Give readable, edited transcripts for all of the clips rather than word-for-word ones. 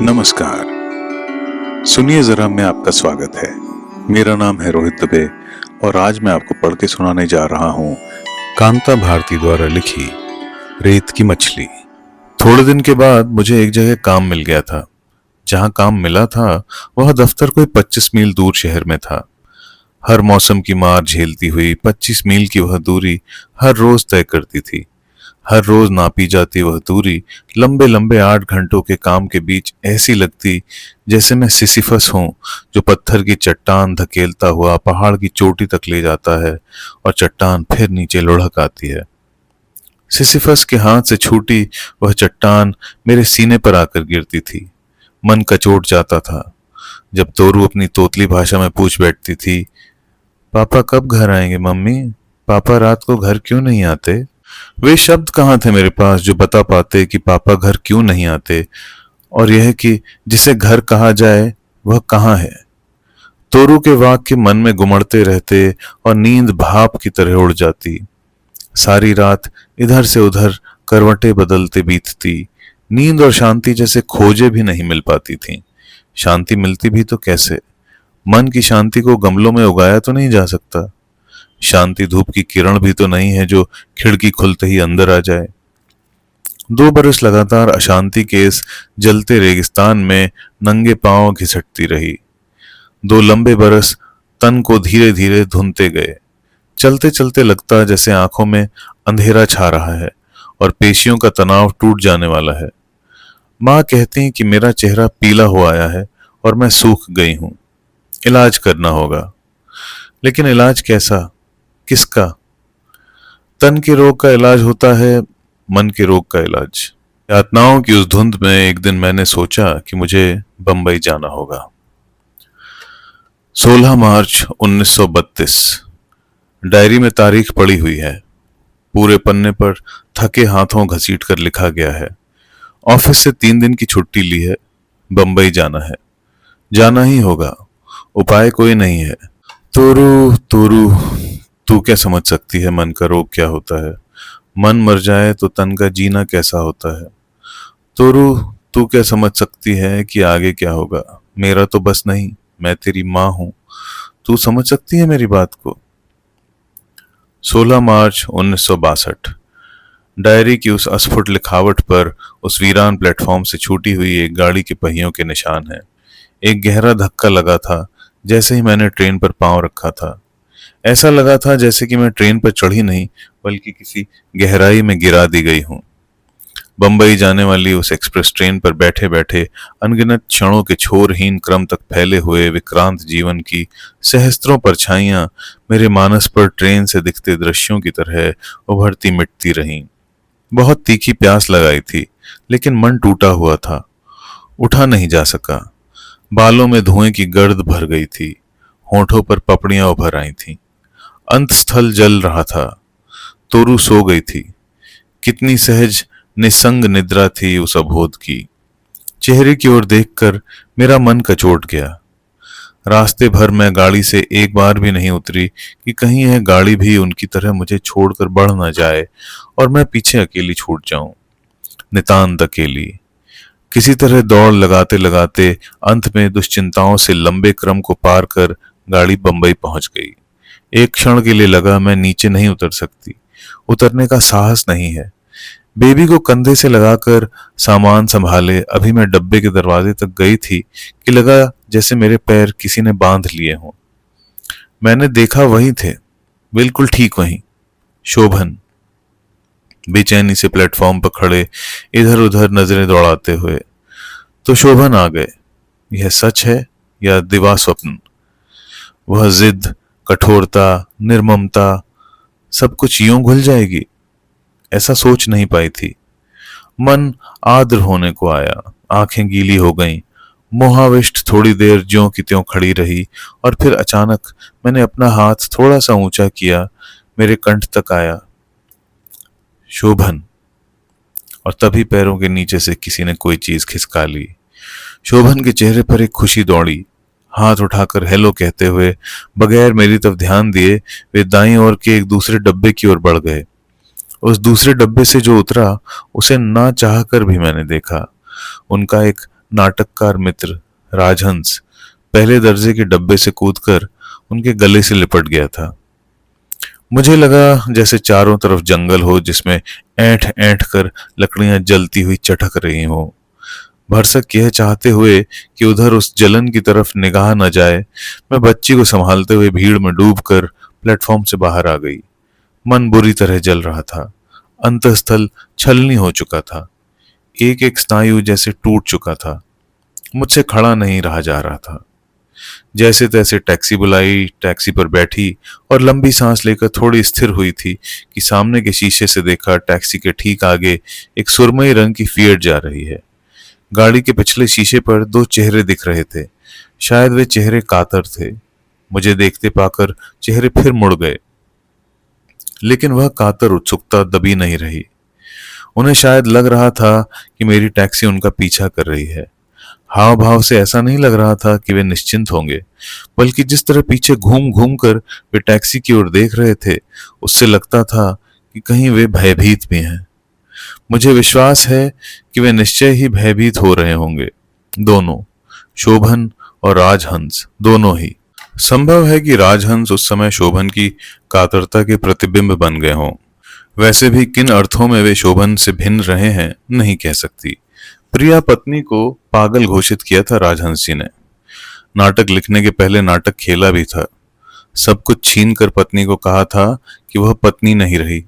नमस्कार। सुनिए जरा, मैं आपका स्वागत है। मेरा नाम है रोहित दुबे और आज मैं आपको पढ़ के सुनाने जा रहा हूँ कांता भारती द्वारा लिखी रेत की मछली। थोड़े दिन के बाद मुझे एक जगह काम मिल गया था। जहाँ काम मिला था वह दफ्तर कोई 25 मील दूर शहर में था। हर मौसम की मार झेलती हुई 25 मील की वह दूरी हर रोज तय करती थी। हर रोज नापी जाती वह दूरी लंबे लंबे 8 घंटों के काम के बीच ऐसी लगती जैसे मैं सिसिफस हूं जो पत्थर की चट्टान धकेलता हुआ पहाड़ की चोटी तक ले जाता है और चट्टान फिर नीचे लुढ़क आती है। सिसिफस के हाथ से छूटी वह चट्टान मेरे सीने पर आकर गिरती थी। मन कचोट जाता था। जब तोरू अपनी तोतली भाषा में पूछ बैठती थी, पापा कब घर आएंगे मम्मी? पापा रात को घर क्यों नहीं आते? वे शब्द कहाँ थे मेरे पास जो बता पाते कि पापा घर क्यों नहीं आते, और यह कि जिसे घर कहा जाए वह कहाँ है। तोरू के वाक्य मन में गुमड़ते रहते और नींद भाप की तरह उड़ जाती। सारी रात इधर से उधर करवटें बदलते बीतती। नींद और शांति जैसे खोजे भी नहीं मिल पाती थी। शांति मिलती भी तो कैसे? मन की शांति को गमलों में उगाया तो नहीं जा सकता। शांति धूप की किरण भी तो नहीं है जो खिड़की खुलते ही अंदर आ जाए। 2 बरस लगातार अशांति के इस जलते रेगिस्तान में नंगे पांव घिसटती रही। 2 लंबे बरस तन को धीरे धीरे धुनते गए। चलते चलते लगता जैसे आंखों में अंधेरा छा रहा है और पेशियों का तनाव टूट जाने वाला है। माँ कहती कि मेरा चेहरा पीला हो आया है और मैं सूख गई हूं। इलाज करना होगा। लेकिन इलाज कैसा? किसका? तन के रोग का इलाज होता है, मन के रोग का इलाज। यातनाओं की उस धुंध में एक दिन मैंने सोचा कि मुझे बंबई जाना होगा। 16 मार्च 1932। डायरी में तारीख पड़ी हुई है। पूरे पन्ने पर थके हाथों घसीट कर लिखा गया है, ऑफिस से 3 दिन की छुट्टी ली है, बंबई जाना है। जाना ही होगा, उपाय कोई नहीं है। तोरू तोरू, तू क्या समझ सकती है मन का रोग क्या होता है? मन मर जाए तो तन का जीना कैसा होता है? तोरू, तू क्या समझ सकती है कि आगे क्या होगा? मेरा तो बस नहीं, मैं तेरी माँ हूं। तू समझ सकती है मेरी बात को? 16 मार्च 1962। डायरी की उस अस्फुट लिखावट पर उस वीरान प्लेटफॉर्म से छूटी हुई एक गाड़ी के पहियों के निशान हैं। एक गहरा धक्का लगा था जैसे ही मैंने ट्रेन पर पांव रखा था। ऐसा लगा था जैसे कि मैं ट्रेन पर चढ़ी नहीं बल्कि किसी गहराई में गिरा दी गई हूं। बंबई जाने वाली उस एक्सप्रेस ट्रेन पर बैठे बैठे अनगिनत क्षणों के छोरहीन क्रम तक फैले हुए विक्रांत जीवन की सहस्त्रों परछाइयां मेरे मानस पर ट्रेन से दिखते दृश्यों की तरह उभरती मिटती रहीं। बहुत तीखी प्यास लगाई थी, लेकिन मन टूटा हुआ था, उठा नहीं जा सका। बालों में धुएं की गर्द भर गई थी, होठों पर पपड़ियां उभर आई थीं। अंत स्थल जल रहा था। तोरू सो गई थी। कितनी सहज निसंग निद्रा थी उस अबोध की। चेहरे की ओर देखकर मेरा मन कचोट गया। रास्ते भर मैं गाड़ी से एक बार भी नहीं उतरी कि कहीं यह गाड़ी भी उनकी तरह मुझे छोड़कर बढ़ न जाए और मैं पीछे अकेली छूट जाऊं। नितांत अकेली। किसी तरह दौड़ लगाते लगाते अंत में दुश्चिंताओं से लंबे क्रम को पार कर गाड़ी बंबई पहुंच गई। एक क्षण के लिए लगा मैं नीचे नहीं उतर सकती। उतरने का साहस नहीं है। बेबी को कंधे से लगाकर सामान संभाले अभी मैं डब्बे के दरवाजे तक गई थी कि लगा जैसे मेरे पैर किसी ने बांध लिए हों। मैंने देखा वही थे, बिल्कुल ठीक वहीं, शोभन। बेचैनी से प्लेटफॉर्म पर खड़े इधर उधर नजरें दौड़ाते हुए। तो शोभन आ गए। यह सच है या दिवा स्वप्न? वह जिद, कठोरता, निर्ममता, सब कुछ यूं घुल जाएगी? ऐसा सोच नहीं पाई थी। मन आर्द्र होने को आया, आंखें गीली हो गईं। मोहाविष्ट थोड़ी देर ज्यों की त्यों खड़ी रही और फिर अचानक मैंने अपना हाथ थोड़ा सा ऊंचा किया, मेरे कंठ तक आया। शोभन। और तभी पैरों के नीचे से किसी ने कोई चीज खिसका ली। शोभन के चेहरे पर एक खुशी दौड़ी। हाथ उठाकर हेलो कहते हुए बगैर मेरी तरफ ध्यान दिए वे दाईं ओर के एक दूसरे डब्बे की ओर बढ़ गए। उस दूसरे डब्बे से जो उतरा उसे ना चाह कर भी मैंने देखा। उनका एक नाटककार मित्र राजहंस पहले दर्जे के डब्बे से कूदकर उनके गले से लिपट गया था। मुझे लगा जैसे चारों तरफ जंगल हो जिसमें ऐंठ ऐंठ कर लकड़ियां जलती हुई चटक रही हों। भरसक यह चाहते हुए कि उधर उस जलन की तरफ निगाह न जाए, मैं बच्ची को संभालते हुए भीड़ में डूबकर प्लेटफॉर्म से बाहर आ गई। मन बुरी तरह जल रहा था। अंतःस्थल छलनी हो चुका था। एक एक स्नायु जैसे टूट चुका था। मुझसे खड़ा नहीं रहा जा रहा था। जैसे तैसे टैक्सी बुलाई, टैक्सी पर बैठी और लंबी सांस लेकर थोड़ी स्थिर हुई थी कि सामने के शीशे से देखा टैक्सी के ठीक आगे एक सुरमई रंग की फिएट जा रही है। गाड़ी के पिछले शीशे पर दो चेहरे दिख रहे थे। शायद वे चेहरे कातर थे। मुझे देखते पाकर चेहरे फिर मुड़ गए, लेकिन वह कातर उत्सुकता दबी नहीं रही। उन्हें शायद लग रहा था कि मेरी टैक्सी उनका पीछा कर रही है। हाव भाव से ऐसा नहीं लग रहा था कि वे निश्चिंत होंगे, बल्कि जिस तरह पीछे घूम घूम कर वे टैक्सी की ओर देख रहे थे, उससे लगता था कि कहीं वे भयभीत भी हैं। मुझे विश्वास है कि वे निश्चय ही भयभीत हो रहे होंगे। दोनों, शोभन और राजहंस, दोनों ही। संभव है कि राजहंस उस समय शोभन की कातरता के प्रतिबिंब बन गए हों। वैसे भी किन अर्थों में वे शोभन से भिन्न रहे हैं नहीं कह सकती। प्रिया पत्नी को पागल घोषित किया था राजहंस जी ने। नाटक लिखने के पहले नाटक खेला भी था। सब कुछ छीन कर पत्नी को कहा था कि वह पत्नी नहीं रही।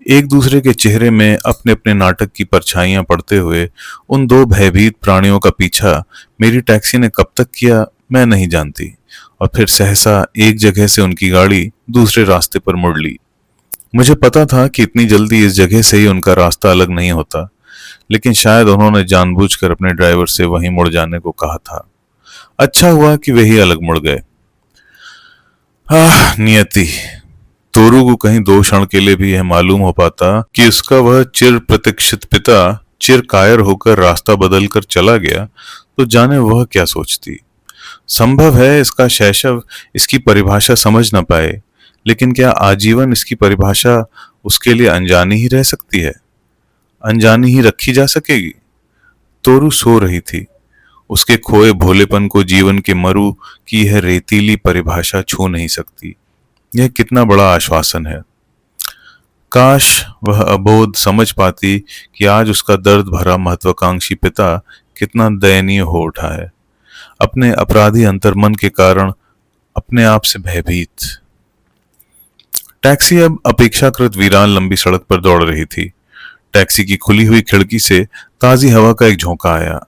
एक दूसरे के चेहरे में अपने अपने नाटक की परछाइयां पड़ते हुए उन दो भयभीत प्राणियों का पीछा मेरी टैक्सी ने कब तक किया मैं नहीं जानती। और फिर सहसा एक जगह से उनकी गाड़ी दूसरे रास्ते पर मुड़ ली। मुझे पता था कि इतनी जल्दी इस जगह से ही उनका रास्ता अलग नहीं होता, लेकिन शायद उन्होंने जानबूझकर अपने ड्राइवर से वहीं मुड़ जाने को कहा था। अच्छा हुआ कि वही अलग मुड़ गए। नियति। तोरू को कहीं दो क्षण के लिए भी यह मालूम हो पाता कि उसका वह चिर प्रतीक्षित पिता चिर कायर होकर रास्ता बदल कर चला गया, तो जाने वह क्या सोचती। संभव है इसका शैशव इसकी परिभाषा समझ न पाए, लेकिन क्या आजीवन इसकी परिभाषा उसके लिए अनजानी ही रह सकती है? अनजानी ही रखी जा सकेगी? तोरू सो रही थी। उसके खोए भोलेपन को जीवन के मरु की यह रेतीली परिभाषा छू नहीं सकती। यह कितना बड़ा आश्वासन है। काश वह अबोध समझ पाती कि आज उसका दर्द भरा महत्वाकांक्षी पिता कितना दयनीय हो उठा है, अपने अपराधी अंतर्मन के कारण अपने आप से भयभीत। टैक्सी अब अपेक्षाकृत वीरान लंबी सड़क पर दौड़ रही थी। टैक्सी की खुली हुई खिड़की से ताजी हवा का एक झोंका आया।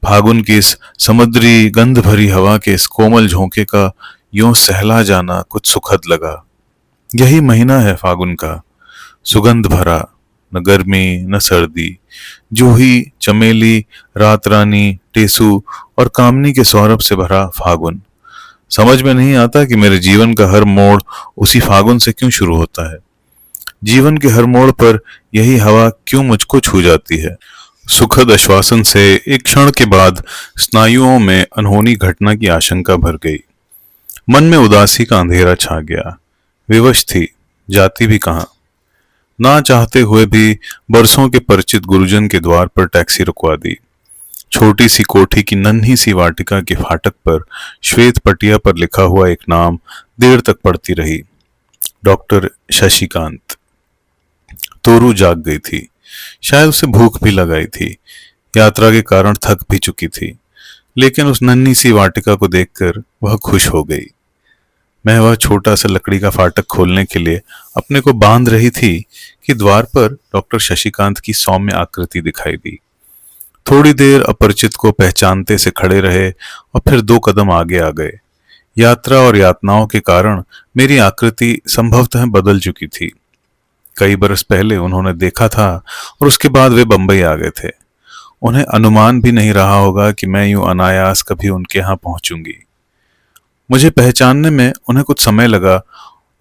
फागुन की इस समुद्री गंध भरी हवा के इस कोमल झोंके का यूं सहला जाना कुछ सुखद लगा। यही महीना है फागुन का, सुगंध भरा, न गर्मी न सर्दी, जूही, चमेली, रात रानी, टेसू और कामनी के सौरभ से भरा फागुन। समझ में नहीं आता कि मेरे जीवन का हर मोड़ उसी फागुन से क्यों शुरू होता है। जीवन के हर मोड़ पर यही हवा क्यों मुझको छू जाती है। सुखद आश्वासन से एक क्षण के बाद स्नायुओं में अनहोनी घटना की आशंका भर गई। मन में उदासी का अंधेरा छा गया। विवश थी, जाती भी कहां। ना चाहते हुए भी बरसों के परिचित गुरुजन के द्वार पर टैक्सी रुकवा दी। छोटी सी कोठी की नन्ही सी वाटिका के फाटक पर श्वेत पटिया पर लिखा हुआ एक नाम देर तक पढ़ती रही, डॉक्टर शशिकांत। तोरू जाग गई थी। शायद उसे भूख भी लगाई थी। यात्रा के कारण थक भी चुकी थी, लेकिन उस नन्ही सी वाटिका को देखकर वह खुश हो गई। मैं वह छोटा सा लकड़ी का फाटक खोलने के लिए अपने को बांध रही थी कि द्वार पर डॉक्टर शशिकांत की सौम्य आकृति दिखाई दी। थोड़ी देर अपरिचित को पहचानते से खड़े रहे और फिर 2 कदम आगे आ गए। यात्रा और यातनाओं के कारण मेरी आकृति संभवतः बदल चुकी थी। कई बरस पहले उन्होंने देखा था और उसके बाद वे बंबई आ गए थे। उन्हें अनुमान भी नहीं रहा होगा कि मैं यूं अनायास कभी उनके यहाँ पहुंचूंगी। मुझे पहचानने में उन्हें कुछ समय लगा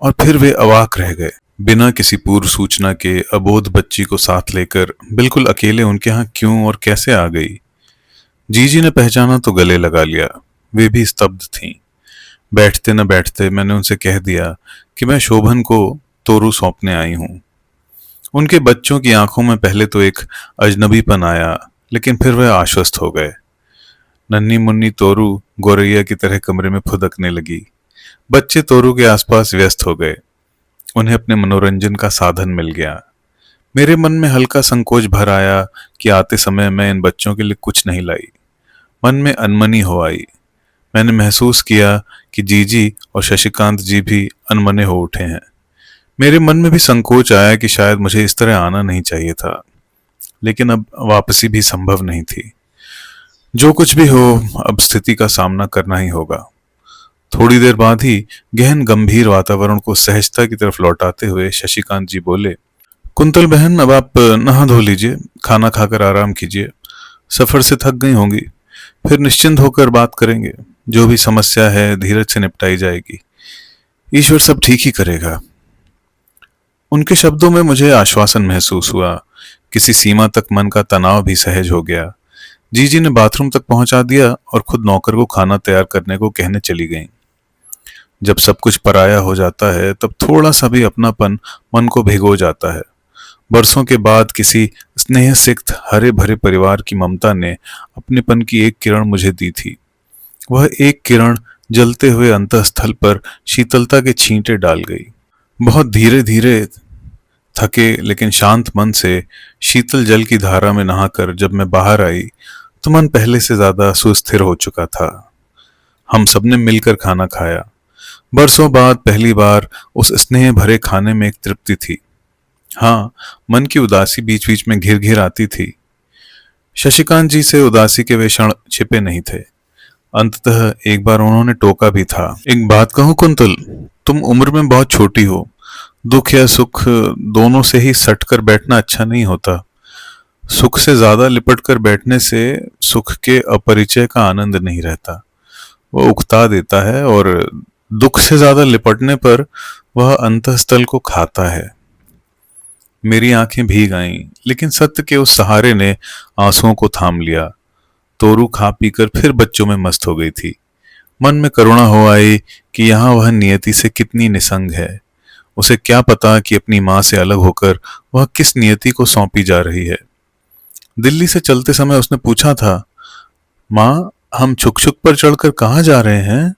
और फिर वे अवाक रह गए। बिना किसी पूर्व सूचना के अबोध बच्ची को साथ लेकर बिल्कुल अकेले उनके यहाँ क्यों और कैसे आ गई। जीजी ने पहचाना तो गले लगा लिया। वे भी स्तब्ध थीं। बैठते न बैठते मैंने उनसे कह दिया कि मैं शोभन को तोरू सौंपने आई हूं। उनके बच्चों की आंखों में पहले तो एक अजनबीपन आया, लेकिन फिर वह आश्वस्त हो गए। नन्ही मुन्नी तोरू गोरैया की तरह कमरे में फुदकने लगी। बच्चे तोरू के आसपास व्यस्त हो गए। उन्हें अपने मनोरंजन का साधन मिल गया। मेरे मन में हल्का संकोच भर आया कि आते समय मैं इन बच्चों के लिए कुछ नहीं लाई। मन में अनमनी हो आई। मैंने महसूस किया कि जीजी और शशिकांत जी भी अनमने हो उठे हैं। मेरे मन में भी संकोच आया कि शायद मुझे इस तरह आना नहीं चाहिए था, लेकिन अब वापसी भी संभव नहीं थी। जो कुछ भी हो, अब स्थिति का सामना करना ही होगा। थोड़ी देर बाद ही गहन गंभीर वातावरण को सहजता की तरफ लौटाते हुए शशिकांत जी बोले, कुंतल बहन, अब आप नहा धो लीजिए, खाना खाकर आराम कीजिए। सफर से थक गई होंगी, फिर निश्चिंत होकर बात करेंगे। जो भी समस्या है धीरज से निपटाई जाएगी। ईश्वर सब ठीक ही करेगा। उनके शब्दों में मुझे आश्वासन महसूस हुआ। किसी सीमा तक मन का तनाव भी सहज हो गया। जीजी ने बाथरूम तक पहुंचा दिया और खुद नौकर को खाना तैयार करने को कहने चली गईं। जब सब कुछ पराया हो जाता है तब थोड़ा सा भी अपनापन मन को भिगो जाता है। बरसों के बाद किसी स्नेह सिक्त हरे भरे परिवार की ममता ने अपनेपन की एक किरण मुझे दी थी। वह एक किरण जलते हुए अंतःस्थल पर शीतलता के छींटे डाल गई। बहुत धीरे धीरे थके लेकिन शांत मन से शीतल जल की धारा में नहाकर जब मैं बाहर आई तो मन पहले से ज्यादा सुस्थिर हो चुका था। हम सबने मिलकर खाना खाया। बरसों बाद पहली बार उस स्नेह भरे खाने में एक तृप्ति थी। हाँ, मन की उदासी बीच बीच में घिर घिर आती थी। शशिकांत जी से उदासी के वे क्षण छिपे नहीं थे। अंततः एक बार उन्होंने टोका भी था, एक बात कहूं कुंतल, तुम उम्र में बहुत छोटी हो। दुख या सुख दोनों से ही सट कर बैठना अच्छा नहीं होता। सुख से ज्यादा लिपट कर बैठने से सुख के अपरिचय का आनंद नहीं रहता, वह उकता देता है, और दुख से ज्यादा लिपटने पर वह अंतःस्थल को खाता है। मेरी आंखें भीग आईं, लेकिन सत्य के उस सहारे ने आंसुओं को थाम लिया। तोरू खा पीकर फिर बच्चों में मस्त हो गई थी। मन में करुणा हो आई कि यहाँ वह नियति से कितनी निसंग है। उसे क्या पता कि अपनी माँ से अलग होकर वह किस नियति को सौंपी जा रही है। दिल्ली से चलते समय उसने पूछा था, माँ, हम छुक छुक पर चढ़कर कहाँ जा रहे हैं?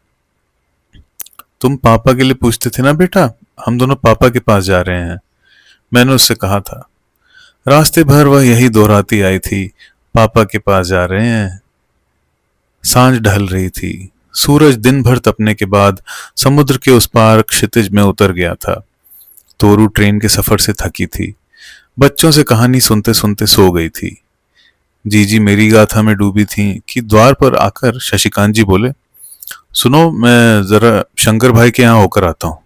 तुम पापा के लिए पूछते थे ना बेटा, हम दोनों पापा के पास जा रहे हैं, मैंने उससे कहा था। रास्ते भर वह यही दोहराती आई थी, पापा के पास जा रहे हैं। सांझ ढल रही थी। सूरज दिन भर तपने के बाद समुद्र के उस पार क्षितिज में उतर गया था। तोरू ट्रेन के सफर से थकी थी। बच्चों से कहानी सुनते सुनते सो गई थी। जीजी मेरी गाथा में डूबी थी कि द्वार पर आकर शशिकांत जी बोले, सुनो, मैं जरा शंकर भाई के यहाँ होकर आता हूं।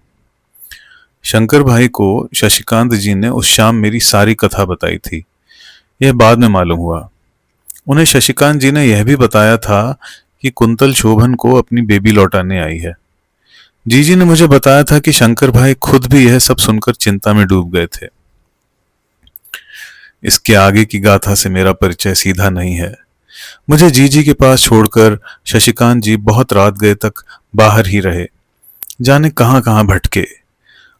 शंकर भाई को शशिकांत जी ने उस शाम मेरी सारी कथा बताई थी। यह बाद में मालूम हुआ। उन्हें शशिकांत जी ने यह भी बताया था कि कुंतल शोभन को अपनी बेबी लौटाने आई है। जीजी ने मुझे बताया था कि शंकर भाई खुद भी यह सब सुनकर चिंता में डूब गए थे। इसके आगे की गाथा से मेरा परिचय सीधा नहीं है। मुझे जीजी के पास छोड़कर शशिकांत जी बहुत रात गए तक बाहर ही रहे। जाने कहां कहां भटके।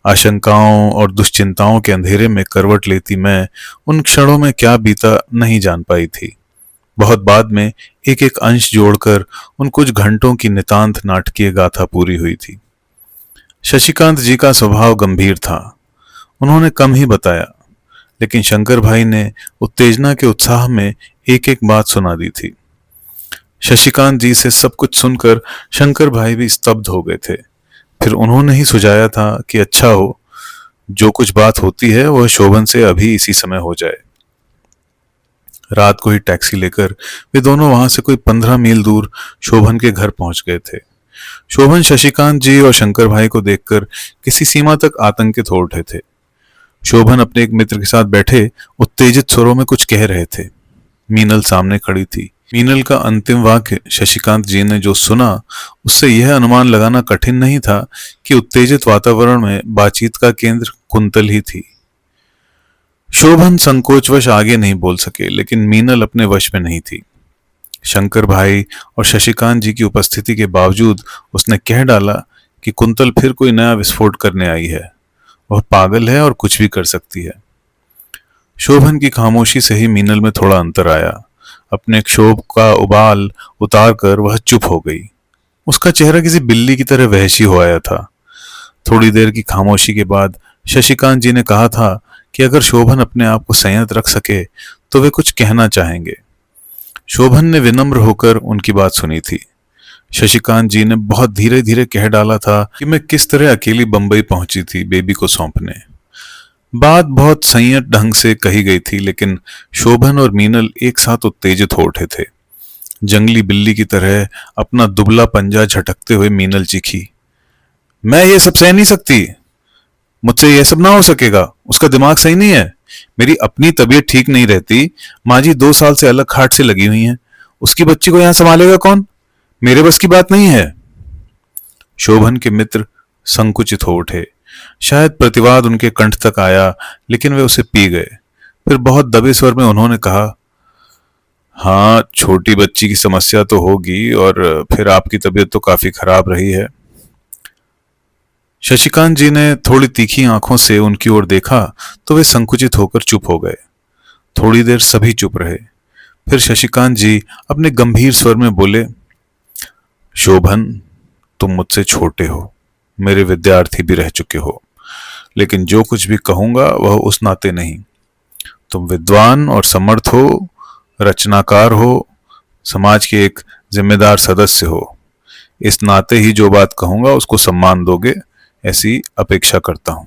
आशंकाओं और दुश्चिंताओं के अंधेरे में करवट लेती मैं उन क्षणों में क्या बीता नहीं जान पाई थी। बहुत बाद में एक एक अंश जोड़कर उन कुछ घंटों की नितांत नाटकीय गाथा पूरी हुई थी। शशिकांत जी का स्वभाव गंभीर था। उन्होंने कम ही बताया, लेकिन शंकर भाई ने उत्तेजना के उत्साह में एक एक बात सुना दी थी। शशिकांत जी से सब कुछ सुनकर शंकर भाई भी स्तब्ध हो गए थे। फिर उन्होंने ही सुझाया था कि अच्छा हो, जो कुछ बात होती है वह शोभन से अभी इसी समय हो जाए। रात को ही टैक्सी लेकर वे दोनों वहां से कोई 15 मील दूर शोभन के घर पहुंच गए थे। शोभन शशिकांत जी और शंकर भाई को देखकर किसी सीमा तक आतंकित हो उठे थे। शोभन अपने एक मित्र के साथ बैठे उत्तेजित स्वरों में कुछ कह रहे थे। मीनल सामने खड़ी थी। मीनल का अंतिम वाक्य शशिकांत जी ने जो सुना, उससे यह अनुमान लगाना कठिन नहीं था कि उत्तेजित वातावरण में बातचीत का केंद्र कुंतल ही थी। शोभन संकोचवश आगे नहीं बोल सके, लेकिन मीनल अपने वश में नहीं थी। शंकर भाई और शशिकांत जी की उपस्थिति के बावजूद उसने कह डाला कि कुंतल फिर कोई नया विस्फोट करने आई है। वह पागल है और कुछ भी कर सकती है। शोभन की खामोशी से ही मीनल में थोड़ा अंतर आया। अपने क्षोभ का उबाल उतार कर वह चुप हो गई। उसका चेहरा किसी बिल्ली की तरह वहशी हो आया था। थोड़ी देर की खामोशी के बाद शशिकांत जी ने कहा था कि अगर शोभन अपने आप को संयत रख सके तो वे कुछ कहना चाहेंगे। शोभन ने विनम्र होकर उनकी बात सुनी थी। शशिकांत जी ने बहुत धीरे धीरे कह डाला था कि मैं किस तरह अकेली बंबई पहुंची थी बेबी को सौंपने। बात बहुत संयत ढंग से कही गई थी, लेकिन शोभन और मीनल एक साथ उत्तेजित हो उठे थे। जंगली बिल्ली की तरह अपना दुबला पंजा झटकते हुए मीनल चीखी, मैं ये सब सह नहीं सकती, मुझसे ये सब ना हो सकेगा, उसका दिमाग सही नहीं है, मेरी अपनी तबीयत ठीक नहीं रहती, माँ जी 2 साल से अलग खाट से लगी हुई हैं, उसकी बच्ची को यहां संभालेगा कौन, मेरे बस की बात नहीं है। शोभन के मित्र संकुचित हो उठे। शायद प्रतिवाद उनके कंठ तक आया, लेकिन वे उसे पी गए। फिर बहुत दबे स्वर में उन्होंने कहा, हाँ छोटी बच्ची की समस्या तो होगी, और फिर आपकी तबीयत तो काफी खराब रही है। शशिकांत जी ने थोड़ी तीखी आंखों से उनकी ओर देखा तो वे संकुचित होकर चुप हो गए। थोड़ी देर सभी चुप रहे। फिर शशिकांत जी अपने गंभीर स्वर में बोले, शोभन, तुम मुझसे छोटे हो, मेरे विद्यार्थी भी रह चुके हो, लेकिन जो कुछ भी कहूंगा वह उस नाते नहीं। तुम विद्वान और समर्थ हो, रचनाकार हो, समाज के एक जिम्मेदार सदस्य हो। इस नाते ही जो बात कहूंगा उसको सम्मान दोगे, ऐसी अपेक्षा करता हूं।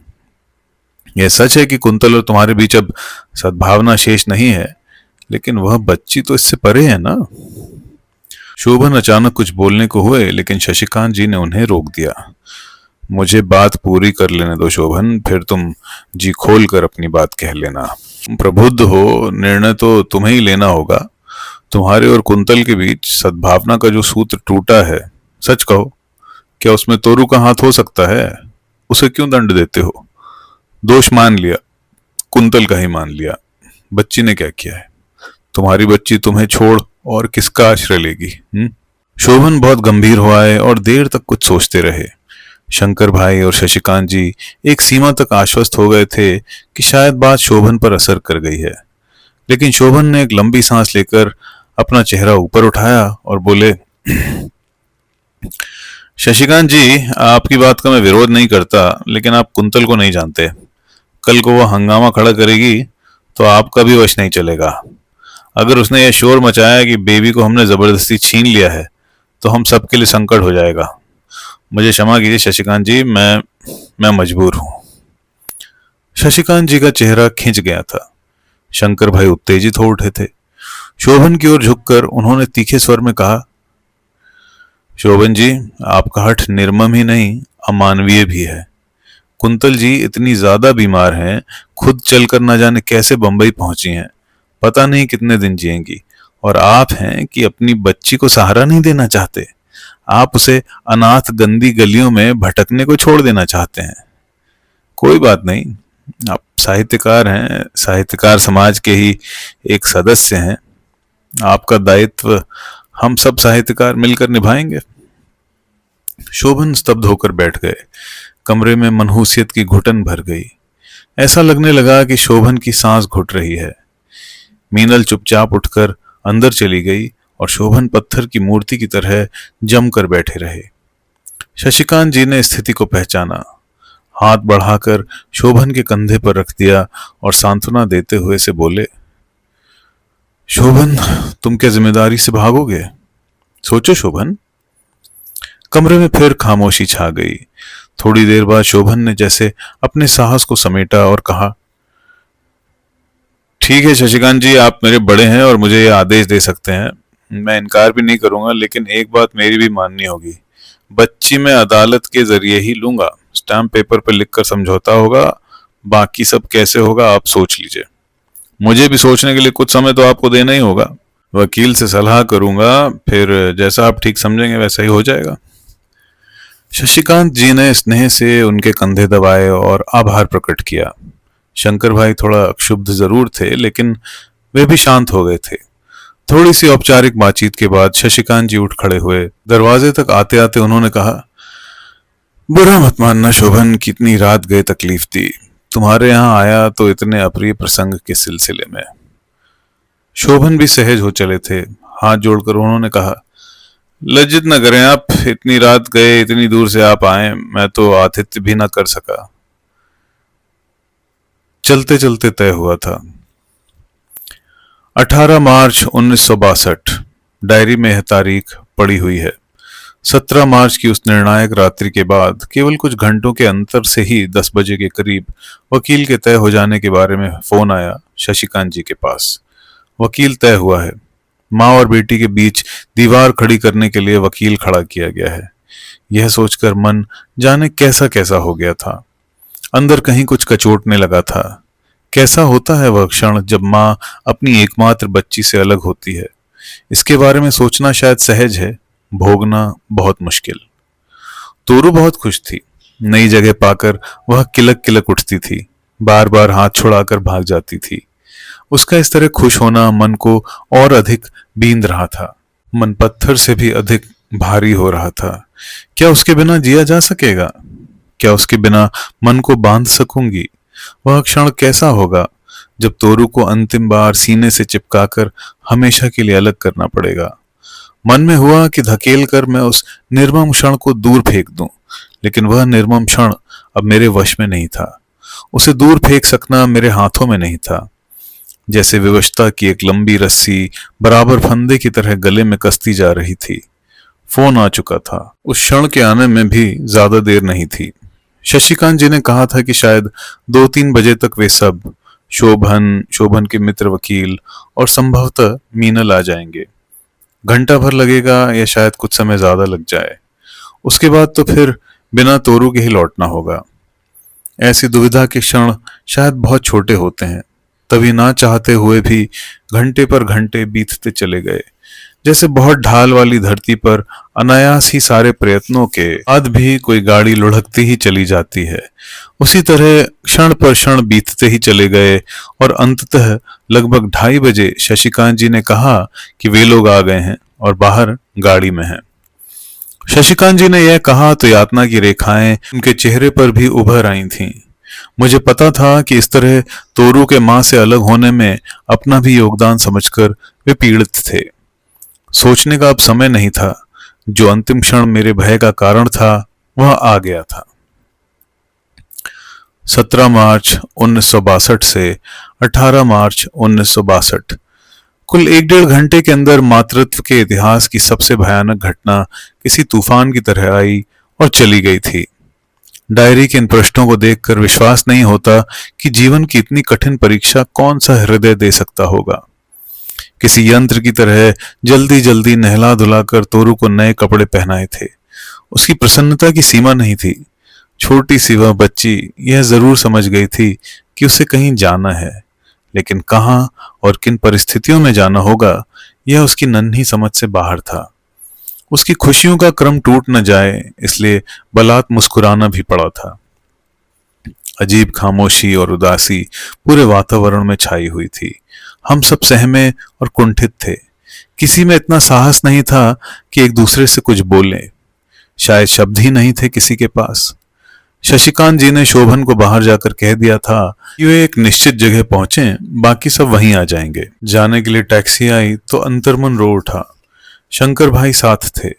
यह सच है कि कुंतल और तुम्हारे बीच अब सद्भावना शेष नहीं है, लेकिन वह बच्ची तो इससे परे है ना। शोभन अचानक कुछ बोलने को हुए, लेकिन शशिकांत जी ने उन्हें रोक दिया। मुझे बात पूरी कर लेने दो शोभन, फिर तुम जी खोल कर अपनी बात कह लेना। तुम प्रबुद्ध हो, निर्णय तो तुम्हें ही लेना होगा। तुम्हारे और कुंतल के बीच सद्भावना का जो सूत्र टूटा है, सच कहो, क्या उसमें तोरू का हाथ हो सकता है? उसे क्यों दंड देते हो? दोष मान लिया, कुंतल का ही मान लिया, बच्ची ने क्या किया है? तुम्हारी बच्ची तुम्हें छोड़ और किसका आश्रय लेगी? शोभन बहुत गंभीर हो आए और देर तक कुछ सोचते रहे। शंकर भाई और शशिकांत जी एक सीमा तक आश्वस्त हो गए थे कि शायद बात शोभन पर असर कर गई है, लेकिन शोभन ने एक लंबी सांस लेकर अपना चेहरा ऊपर उठाया और बोले, शशिकांत जी, आपकी बात का मैं विरोध नहीं करता, लेकिन आप कुंतल को नहीं जानते। कल को वह हंगामा खड़ा करेगी तो आपका भी वश नहीं चलेगा। अगर उसने यह शोर मचाया कि बेबी को हमने जबरदस्ती छीन लिया है, तो हम सबके लिए संकट हो जाएगा। मुझे क्षमा कीजिए शशिकांत जी, मैं मजबूर हूं। शशिकांत जी का चेहरा खिंच गया था। शंकर भाई उत्तेजित हो उठे थे। शोभन की ओर झुककर उन्होंने तीखे स्वर में कहा, शोभन जी, आपका हठ निर्मम ही नहीं, अमानवीय भी है। कुंतल जी इतनी ज्यादा बीमार हैं, खुद चलकर न जाने कैसे बंबई पहुंची हैं, पता नहीं कितने दिन जिएंगी, और आप हैं कि अपनी बच्ची को सहारा नहीं देना चाहते। आप उसे अनाथ गंदी गलियों में भटकने को छोड़ देना चाहते हैं। कोई बात नहीं, आप साहित्यकार हैं, साहित्यकार समाज के ही एक सदस्य हैं। आपका दायित्व हम सब साहित्यकार मिलकर निभाएंगे। शोभन स्तब्ध होकर बैठ गए। कमरे में मनहूसियत की घुटन भर गई। ऐसा लगने लगा कि शोभन की सांस घुट रही है। मीनल चुपचाप उठकर अंदर चली गई और शोभन पत्थर की मूर्ति की तरह जमकर बैठे रहे। शशिकांत जी ने स्थिति को पहचाना, हाथ बढ़ाकर शोभन के कंधे पर रख दिया और सांत्वना देते हुए से बोले, शोभन, तुम क्या जिम्मेदारी से भागोगे? सोचो शोभन। कमरे में फिर खामोशी छा गई। थोड़ी देर बाद शोभन ने जैसे अपने साहस को समेटा और कहा, ठीक है शशिकांत जी, आप मेरे बड़े हैं और मुझे ये आदेश दे सकते हैं। मैं इनकार भी नहीं करूंगा, लेकिन एक बात मेरी भी माननी होगी। बच्ची मैं अदालत के जरिए ही लूंगा। स्टैम्प पेपर पर लिखकर समझौता होगा, बाकी सब कैसे होगा आप सोच लीजिए। मुझे भी सोचने के लिए कुछ समय तो आपको देना ही होगा। वकील से सलाह करूंगा, फिर जैसा आप ठीक समझेंगे वैसा ही हो जाएगा। शशिकांत जी ने स्नेह से उनके कंधे दबाए और आभार प्रकट किया। शंकर भाई थोड़ा क्षुब्ध जरूर थे, लेकिन वे भी शांत हो गए थे। थोड़ी सी औपचारिक बातचीत के बाद शशिकांत जी उठ खड़े हुए। दरवाजे तक आते आते उन्होंने कहा, बुरा मत मानना शोभन, कितनी रात गए तकलीफ दी। तुम्हारे यहाँ आया तो इतने अप्रिय प्रसंग के सिलसिले में। शोभन भी सहज हो चले थे। हाथ जोड़कर उन्होंने कहा, लज्जित न करें आप, इतनी रात गए, इतनी दूर से आप आए, मैं तो आतिथ्य भी न कर सका। चलते चलते तय हुआ था। 18 मार्च 1962। डायरी में यह तारीख पड़ी हुई है। 17 मार्च की उस निर्णायक रात्रि के बाद केवल कुछ घंटों के अंतर से ही 10 बजे के करीब वकील के तय हो जाने के बारे में फोन आया शशिकांत जी के पास। वकील तय हुआ है। माँ और बेटी के बीच दीवार खड़ी करने के लिए वकील खड़ा किया गया है। यह सोचकर मन जाने कैसा कैसा हो गया था। अंदर कहीं कुछ कचोटने लगा था। कैसा होता है वह क्षण जब माँ अपनी एकमात्र बच्ची से अलग होती है। इसके बारे में सोचना शायद सहज है, भोगना बहुत मुश्किल। तोरू बहुत खुश थी। नई जगह पाकर वह किलक किलक उठती थी, बार बार हाथ छुड़ाकर भाग जाती थी। उसका इस तरह खुश होना मन को और अधिक बींद रहा था। मन पत्थर से भी अधिक भारी हो रहा था। क्या उसके बिना जिया जा सकेगा? क्या उसके बिना मन को बांध सकूंगी? वह क्षण कैसा होगा जब तोरू को अंतिम बार सीने से चिपकाकर हमेशा के लिए अलग करना पड़ेगा। मन में हुआ कि धकेल कर मैं उस निर्मम क्षण को दूर फेंक दूं, लेकिन वह निर्मम क्षण अब मेरे वश में नहीं था। उसे दूर फेंक सकना मेरे हाथों में नहीं था। जैसे विवशता की एक लंबी रस्सी बराबर फंदे की तरह गले में कसती जा रही थी। फोन आ चुका था। उस क्षण के आने में भी ज्यादा देर नहीं थी। शशिकांत जी ने कहा था कि शायद 2-3 बजे तक वे सब, शोभन के मित्र वकील और संभवतः मीनल आ जाएंगे। घंटा भर लगेगा या शायद कुछ समय ज्यादा लग जाए। उसके बाद तो फिर बिना तोरू के ही लौटना होगा। ऐसी दुविधा के क्षण शायद बहुत छोटे होते हैं, तभी ना चाहते हुए भी घंटे पर घंटे बीतते चले गए। जैसे बहुत ढाल वाली धरती पर अनायास ही सारे प्रयत्नों के बाद भी कोई गाड़ी लुढ़कती ही चली जाती है, उसी तरह क्षण पर क्षण बीतते ही चले गए और अंततः लगभग 2:30 बजे शशिकांत जी ने कहा कि वे लोग आ गए हैं और बाहर गाड़ी में हैं। शशिकांत जी ने यह कहा तो यातना की रेखाएं उनके चेहरे पर भी उभर आई थीं। मुझे पता था कि इस तरह तोरू के मां से अलग होने में अपना भी योगदान समझकर वे पीड़ित थे। सोचने का अब समय नहीं था। जो अंतिम क्षण मेरे भय का कारण था वह आ गया था। 17 मार्च 1962 से 18 मार्च 1962। कुल 1-1.5 घंटे के अंदर मातृत्व के इतिहास की सबसे भयानक घटना किसी तूफान की तरह आई और चली गई थी। डायरी के इन पृष्ठों को देखकर विश्वास नहीं होता कि जीवन की इतनी कठिन परीक्षा कौन सा हृदय दे सकता होगा। किसी यंत्र की तरह जल्दी जल्दी नहला धुलाकर तोरू को नए कपड़े पहनाए थे। उसकी प्रसन्नता की सीमा नहीं थी। छोटी सी वह बच्ची यह जरूर समझ गई थी कि उसे कहीं जाना है, लेकिन कहाँ और किन परिस्थितियों में जाना होगा यह उसकी नन्ही समझ से बाहर था। उसकी खुशियों का क्रम टूट न जाए इसलिए बलात् मुस्कुराना भी पड़ा था। अजीब खामोशी और उदासी पूरे वातावरण में छाई हुई थी। हम सब सहमे और कुंठित थे। किसी में इतना साहस नहीं था कि एक दूसरे से कुछ बोले। शायद शब्द ही नहीं थे किसी के पास। शशिकांत जी ने शोभन को बाहर जाकर कह दिया था कि वे एक निश्चित जगह पहुंचे, बाकी सब वहीं आ जाएंगे। जाने के लिए टैक्सी आई तो अंतर्मन रो उठा। शंकर भाई साथ थे।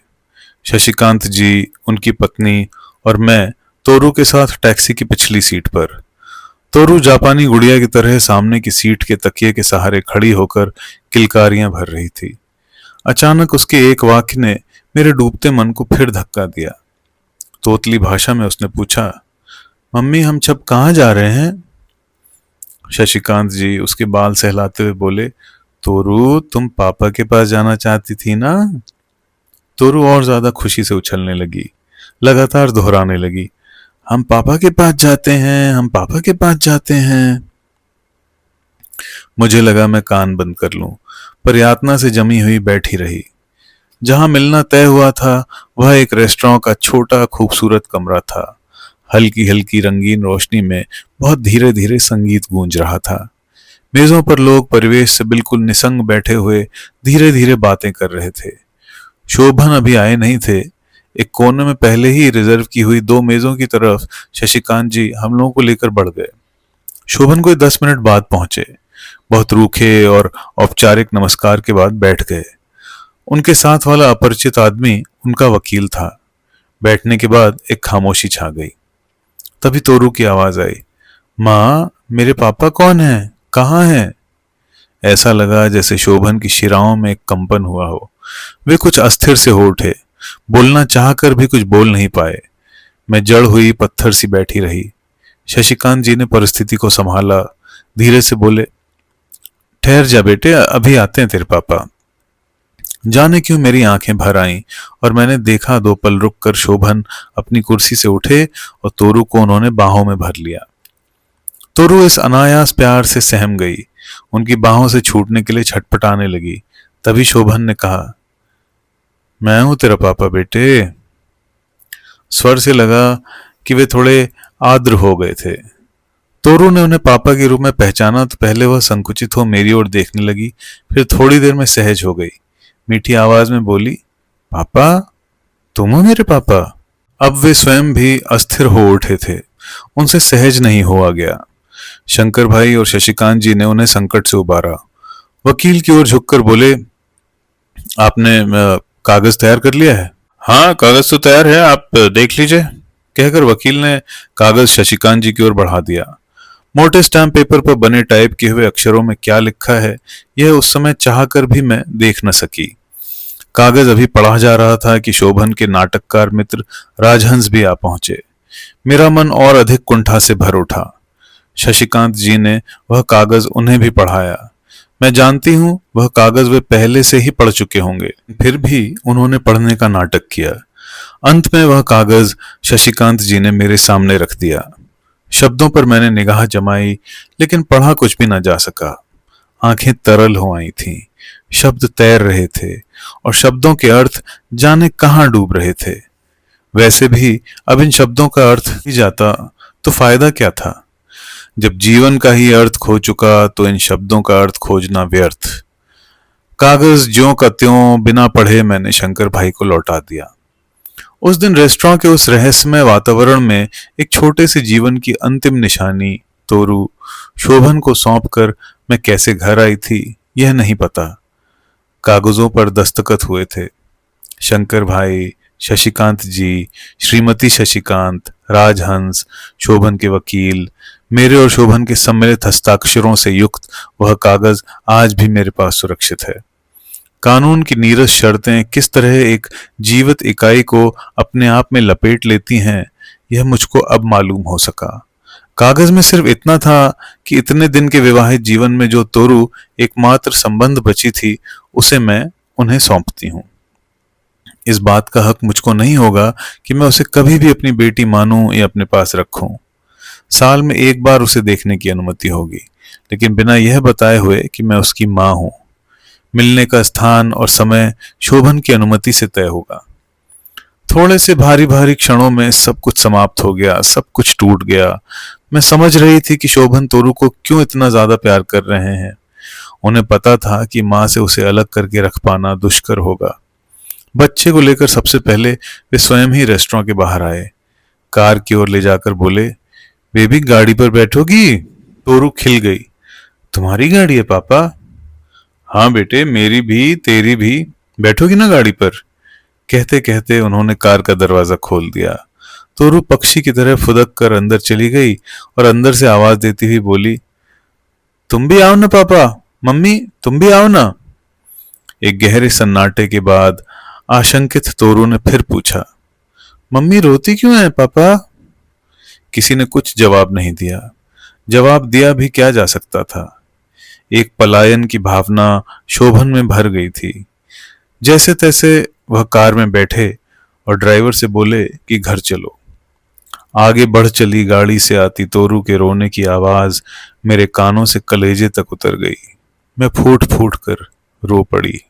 शशिकांत जी, उनकी पत्नी और मैं तोरू के साथ टैक्सी की पिछली सीट पर। तोरू जापानी गुड़िया की तरह सामने की सीट के तकिए के सहारे खड़ी होकर किलकारियां भर रही थी। अचानक उसके एक वाक्य ने मेरे डूबते मन को फिर धक्का दिया। तोतली भाषा में उसने पूछा, मम्मी हम सब कहाँ जा रहे हैं? शशिकांत जी उसके बाल सहलाते हुए बोले, तोरू तुम पापा के पास जाना चाहती थी ना? तोरू और ज्यादा खुशी से उछलने लगी, लगातार दोहराने लगी, हम पापा के पास जाते हैं, हम पापा के पास जाते हैं। मुझे लगा मैं कान बंद कर लूं, पर यातना से जमी हुई बैठी रही। जहां मिलना तय हुआ था वह एक रेस्टोरेंट का छोटा खूबसूरत कमरा था। हल्की हल्की रंगीन रोशनी में बहुत धीरे धीरे संगीत गूंज रहा था। मेजों पर लोग परिवेश से बिल्कुल निसंग बैठे हुए धीरे धीरे बातें कर रहे थे। शोभन अभी आए नहीं थे। एक कोने में पहले ही रिजर्व की हुई 2 मेजों की तरफ शशिकांत जी हम लोगों को लेकर बढ़ गए। शोभन कोई 10 मिनट बाद पहुंचे। बहुत रूखे और औपचारिक नमस्कार के बाद बैठ गए। उनके साथ वाला अपरिचित आदमी उनका वकील था। बैठने के बाद एक खामोशी छा गई। तभी तोरू की आवाज आई, माँ, मेरे पापा कौन है, कहाँ हैं? ऐसा लगा जैसे शोभन की शिराओं में एक कंपन हुआ हो। वे कुछ अस्थिर से हो उठे, बोलना चाहकर भी कुछ बोल नहीं पाए। मैं जड़ हुई पत्थर सी बैठी रही। शशिकांत जी ने परिस्थिति को संभाला, धीरे से बोले, ठहर जा बेटे, अभी आते हैं तेरे पापा। जाने क्यों मेरी आंखें भर आईं और मैंने देखा 2 पल रुककर शोभन अपनी कुर्सी से उठे और तोरू को उन्होंने बाहों में भर लिया। तोरू इस अनायास प्यार से सहम गई, उनकी बाहों से छूटने के लिए छटपटाने लगी। तभी शोभन ने कहा, मैं हूं तेरा पापा बेटे। स्वर से लगा कि वे थोड़े आर्द्र हो गए थे। तोरू ने उन्हें पापा के रूप में पहचाना तो पहले वह संकुचित हो मेरी ओर देखने लगी, फिर थोड़ी देर में सहज हो गई। मीठी आवाज में बोली, पापा, तुम हो मेरे पापा? अब वे स्वयं भी अस्थिर हो उठे थे, उनसे सहज नहीं हुआ गया। शंकर भाई और शशिकांत जी ने उन्हें संकट से उबारा। वकील की ओर झुककर बोले, आपने कागज तैयार कर लिया है? हाँ, कागज तो तैयार है, आप देख लीजिए, कहकर वकील ने कागज शशिकांत जी की ओर बढ़ा दिया। मोटे स्टैम्प पेपर पर बने टाइप किए हुए अक्षरों में क्या लिखा है, यह उस समय चाहकर भी मैं देख न सकी। कागज अभी पढ़ा जा रहा था कि शोभन के नाटककार मित्र राजहंस भी आ पहुंचे। मेरा मन और अधिक कुंठा से भर उठा। शशिकांत जी ने वह कागज उन्हें भी पढ़ाया। मैं जानती हूं वह कागज वे पहले से ही पढ़ चुके होंगे, फिर भी उन्होंने पढ़ने का नाटक किया। अंत में वह कागज शशिकांत जी ने मेरे सामने रख दिया। शब्दों पर मैंने निगाह जमाई, लेकिन पढ़ा कुछ भी न जा सका। आंखें तरल हो आई थीं, शब्द तैर रहे थे और शब्दों के अर्थ जाने कहां डूब रहे थे। वैसे भी अब इन शब्दों का अर्थ ही जाता तो फायदा क्या था? जब जीवन का ही अर्थ खो चुका तो इन शब्दों का अर्थ खोजना व्यर्थ। कागज ज्यों का त्यों बिना पढ़े मैंने शंकर भाई को लौटा दिया। उस दिन रेस्टोरेंट के उस रहस्यमय वातावरण में एक छोटे से जीवन की अंतिम निशानी तोरू शोभन को सौंपकर मैं कैसे घर आई थी यह नहीं पता। कागजों पर दस्तखत हुए थे। शंकर भाई, शशिकांत जी, श्रीमती शशिकांत, राजहंस, शोभन के वकील, मेरे और शोभन के सम्मिलित हस्ताक्षरों से युक्त वह कागज आज भी मेरे पास सुरक्षित है। कानून की नीरस शर्तें किस तरह एक जीवित इकाई को अपने आप में लपेट लेती हैं, यह मुझको अब मालूम हो सका। कागज में सिर्फ इतना था कि इतने दिन के विवाहित जीवन में जो तोरू एकमात्र संबंध बची थी, उसे मैं उन्हें सौंपती हूँ। इस बात का हक मुझको नहीं होगा कि मैं उसे कभी भी अपनी बेटी मानूं या अपने पास रखूं। साल में एक बार उसे देखने की अनुमति होगी, लेकिन बिना यह बताए हुए कि मैं उसकी माँ हूं। मिलने का स्थान और समय शोभन की अनुमति से तय होगा। थोड़े से भारी भारी क्षणों में सब कुछ समाप्त हो गया, सब कुछ टूट गया। मैं समझ रही थी कि शोभन तोरू को क्यों इतना ज्यादा प्यार कर रहे हैं। उन्हें पता था कि माँ से उसे अलग करके रख पाना दुष्कर होगा। बच्चे को लेकर सबसे पहले वे स्वयं ही रेस्टोरेंट के बाहर आए। कार की ओर ले जाकर बोले, बेबी, गाड़ी पर बैठोगी? तोरू खिल गई। तुम्हारी गाड़ी है पापा? हाँ बेटे, मेरी भी तेरी भी, बैठोगी ना गाड़ी पर? कहते कहते उन्होंने कार का दरवाजा खोल दिया। तोरू पक्षी की तरह फुदक कर अंदर चली गई और अंदर से आवाज देती हुई बोली, तुम भी आओ ना पापा, मम्मी तुम भी आओ ना। एक गहरे सन्नाटे के बाद आशंकित तोरू ने फिर पूछा, मम्मी रोती क्यों है पापा? किसी ने कुछ जवाब नहीं दिया। जवाब दिया भी क्या जा सकता था। एक पलायन की भावना शोभन में भर गई थी। जैसे तैसे वह कार में बैठे और ड्राइवर से बोले कि घर चलो। आगे बढ़ चली गाड़ी से आती तोरू के रोने की आवाज मेरे कानों से कलेजे तक उतर गई। मैं फूट फूट कर रो पड़ी।